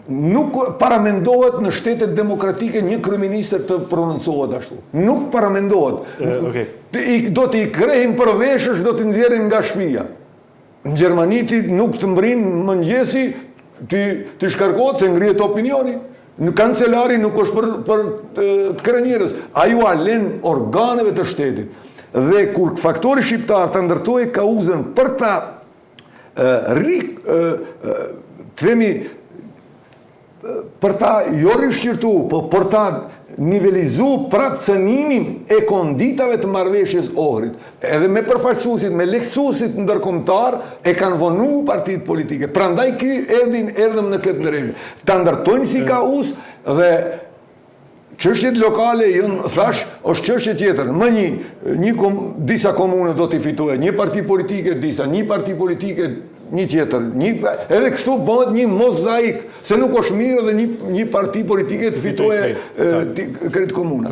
Nuk paramendohet në shtetet demokratike një kryeministër të prononcohet ashtu. Nuk paramendohet. Do t'i krehim për veshësh, do t'i nxjerrin nga shtëpia. Në Gjermani ti nuk të mbrin mëngjesi, ti shkarkohet se ngrihet opinioni. Në kancelari nuk është për të krenierës. Aju alen organeve të shtetit. Dhe kur faktori shqiptar të ndërtojë kauzën për ta për ta jo rishqirtu, për ta nivelizu prapë cënimin e konditave të marrëveshjes Ohrit. Edhe me përfaqësuesit, me lehtësuesit ndërkombëtar e kanë vonu partitë politike. Prandaj erdhëm në këtë ndërhyrje. Ta ndërtojnë si kauz dhe çështjet lokale, thash, është çështje tjetër. Disa komune do t'i fitojë, një parti politike disa, një parti politike një tjetër. Edhe kështu bëhet një mozaik, se nuk është mirë dhe një parti politike të fitojë këtë komunë.